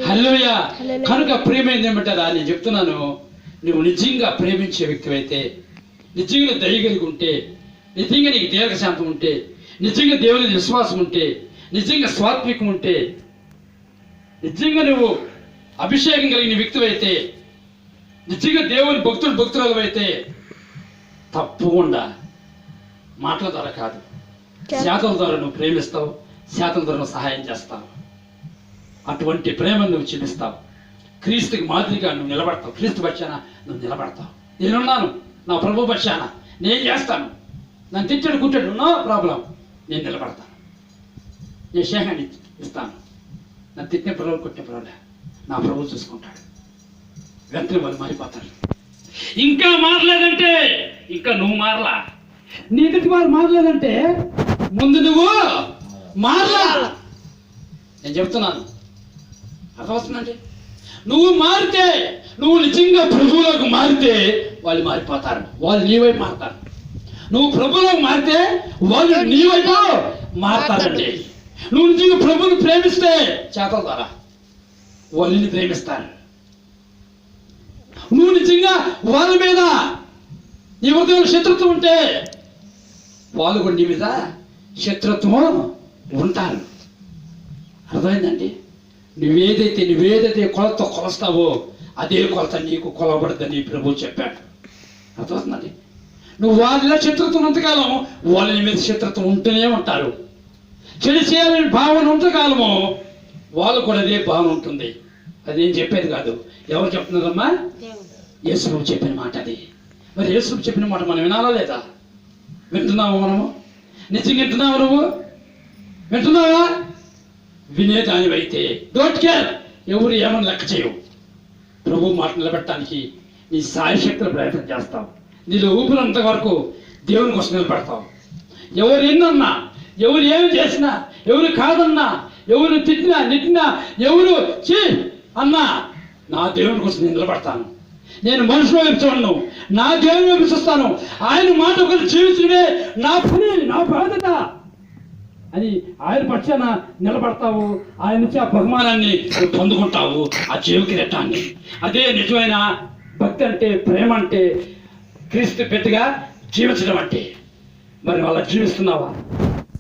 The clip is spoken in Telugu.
హల్లెలూయా. కనుక ప్రేమైంది ఏమంటారా, నేను చెప్తున్నాను, నువ్వు నిజంగా ప్రేమించే వ్యక్తివైతే, నిజంగా దయగలిగి ఉంటే, నిజంగా నీకు దీర్ఘశాంతం ఉంటే, నిజంగా దేవుని విశ్వాసం ఉంటే, నిజంగా స్వాత్వికం ఉంటే, నిజంగా నువ్వు అభిషేకం కలిగిన వ్యక్తివైతే, నిజంగా దేవుని భక్తురాలు అయితే, తప్పకుండా మాటల ద్వారా కాదు, శాతల ద్వారా నువ్వు ప్రేమిస్తావు, శాతల ద్వారా నువ్వు సహాయం చేస్తావు. అటువంటి ప్రేమను నువ్వు చూపిస్తావు. క్రీస్తుకి మాదిరిగా నువ్వు నిలబడతావు. క్రీస్తు పక్షాన నువ్వు నిలబడతావు. నేనున్నాను, నా ప్రభు పక్షాన నేను చేస్తాను. నన్ను తిట్టాడు కుట్టాడు, నో ప్రాబ్లం, నేను నిలబడతాను. నేను స్నేహాన్ని ఇస్తాను. నన్ను తిట్టిన ప్రభు కొట్టిన ప్రభు నా ప్రభు చూసుకుంటాడు. వెంటనే వాళ్ళు మారిపోతారు. ఇంకా మారలేదంటే, ఇంకా నువ్వు మారలా. నీ ఎదుటి వారు మారలేదంటే ముందు నువ్వు మారలా. నేను చెప్తున్నాను, అర్థమవుతుందండి. నువ్వు మారితే, నువ్వు నిజంగా ప్రభువులకు మారితే వాళ్ళు మారిపోతారు. వాళ్ళు నీ వైపు మారుతారు. నువ్వు ప్రభువులకు మారితే వాళ్ళు నీ వైపు మారుతారండి. నువ్వు నిజంగా ప్రభువుని ప్రేమిస్తే చేతల ద్వారా వాళ్ళని ప్రేమిస్తారు. నువ్వు నిజంగా వాళ్ళ మీద నీ హృదయంలో శత్రుత్వం ఉంటే వాళ్ళు కూడా నీ మీద శత్రుత్వం ఉంటారు. అర్థమైందండి. నువ్వేదైతే కొలతో కొలుస్తావో అదే కొలత నీకు కొలబడదని ప్రభు చెప్పాడు. అర్థమవుతుందండి. నువ్వు వాళ్ళ శత్రుత్వం ఉన్నంతకాలం వాళ్ళ నీ మీద శత్రుత్వం ఉంటూనే ఉంటారు. చెడు చేయాలని భావన ఉన్నంతకాలము వాళ్ళు కూడా అదే భావన ఉంటుంది. అది నేను చెప్పేది కాదు. ఎవరు చెప్తున్నారమ్మా? యేసు ప్రభు చెప్పిన మాట అది. మరి యేసు ప్రభు చెప్పిన మాట మనం వినాలా లేదా? వింటున్నావా? మనము నిజంగా వింటున్నావా? నువ్వు వింటున్నావా? వినేదానివైతే డోంట్ కేర్, ఎవరు ఏమని లెక్క చేయవు. ప్రభు మాట నిలబెట్టడానికి నీ సాయశక్తులు ప్రయత్నం చేస్తావు. నీలో ఊపిరంత వరకు దేవుని కోసం నిలబెడతావు. ఎవరు ఎన్నన్నా, ఎవరు ఏమి చేసినా, ఎవరు కాదన్నా, ఎవరు తిట్టినా నెట్టినా, ఎవరు చీ అన్నా, నా దేవుని కోసం నేను నిలబడతాను. నేను మనుషులు వైపు చూడను, నా దేవుని వైపు చూస్తాను. ఆయన మాట ఒకరు జీవించడమే నా పని, నా బాధ్యత అని ఆయన పక్షాన నిలబడతావు. ఆయన నుంచి ఆ బహుమానాన్ని పొందుకుంటావు, ఆ జీవకిరీటాన్ని. అదే నిజమైన భక్తి అంటే, ప్రేమ అంటే, క్రీస్తు బిడ్డగా జీవించడం అంటే. మరి వాళ్ళ జీవిస్తున్నావా?